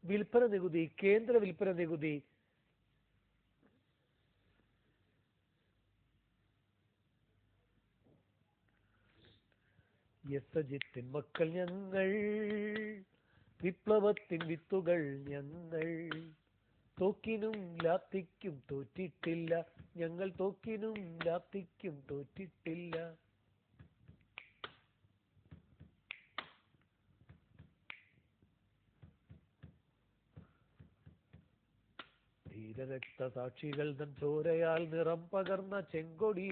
വിൽപ്പന നികുതി, കേന്ദ്ര വിൽപ്പന നികുതി, യസജിത്തിൻ മക്കൾ ഞങ്ങൾ, വിപ്ലവത്തിൻ വിത്തുകൾ ഞങ്ങൾ, തോക്കിനും ലാത്തിക്കും തോറ്റിട്ടില്ല, ഞങ്ങൾ തോക്കിനും ലാത്തിക്കും തോറ്റിട്ടില്ല. ധീരരക്തസാക്ഷികൾ തൻ ചോരയാൽ നിറം പകർന്ന ചെങ്കൊടി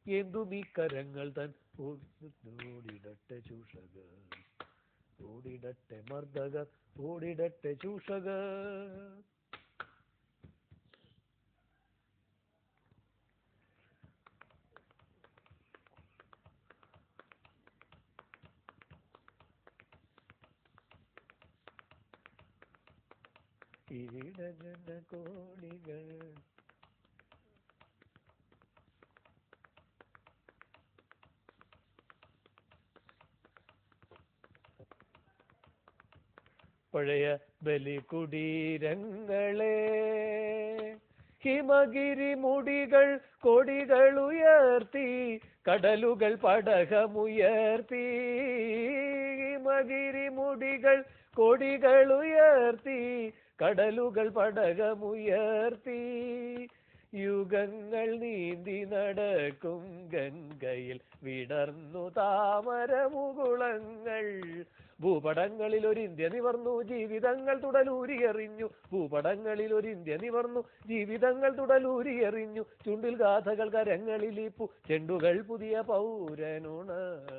ഏന്തുമീ കരങ്ങൾ തൻ ഓടിടട്ടെ ചൂഷകർ, ഓടിടട്ടെ മർദ്ദകർ, ഓടിടട്ടെ ചൂഷകർ. ഇരിടജന കോടികൾ പഴയ ബലികുടീരങ്ങളെ, ഹിമഗിരി മുടികൾ കൊടികൾ ഉയർത്തി, കടലുകൾ പടകമുയർത്തി. ഹിമഗിരി മുടികൾ കൊടികൾ ഉയർത്തി, കടലുകൾ പടകമുയർത്തി. യുഗങ്ങൾ നീന്തി നടക്കും ഗംഗയിൽ വിടർന്നു താമരമുകുളങ്ങൾ. ഭൂപടങ്ങളിൽ ഒരു ഇന്ത്യ നിവർന്നു, ജീവിതങ്ങൾ തുടലൂരിയെറിഞ്ഞു. ഭൂപടങ്ങളിൽ ഒരു ഇന്ത്യ നിവർന്നു, ജീവിതങ്ങൾ തുടലൂരിയെറിഞ്ഞു. ചുണ്ടിൽ ഗാഥകൾ കരങ്ങളിലിപ്പു, ചെണ്ടുകൾ പുതിയ പൗരനുണർന്നു.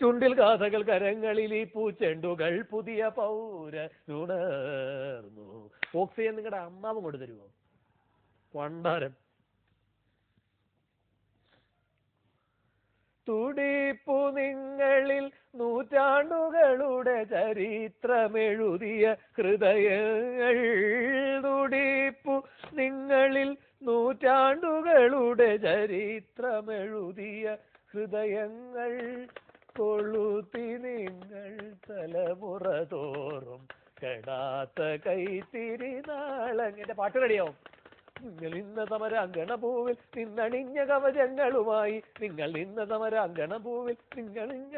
ചുണ്ടിൽ ഗാഥകൾ കരങ്ങളിലിപ്പു, ചെണ്ടുകൾ പുതിയ പൗരനുണർന്നു. ഓക്സിജൻ നിങ്ങളുടെ അമ്മാവും കൊണ്ട് തരുമോ? വണ്ടാരം. തുടിപ്പു നിങ്ങളിൽ നൂറ്റാണ്ടുകളുടെ ചരിത്രമെഴുതിയ ഹൃദയങ്ങൾ. തുടിപ്പു നിങ്ങളിൽ നൂറ്റാണ്ടുകളുടെ ചരിത്രമെഴുതിയ ഹൃദയങ്ങൾ. കൊളുത്തി നിങ്ങൾ തലമുറ തോറും കെടാത്ത കൈത്തിരി നാളങ്ങ. എന്റെ പാട്ട് റെഡിയാവും. നിങ്ങൾ നിന്ന സമരാങ്കണഭൂവിൽ നിന്നണിഞ്ഞ കവചങ്ങളുമായി, നിങ്ങൾ നിന്ന സമരാങ്കണഭൂവിൽ നിന്നണിഞ്ഞ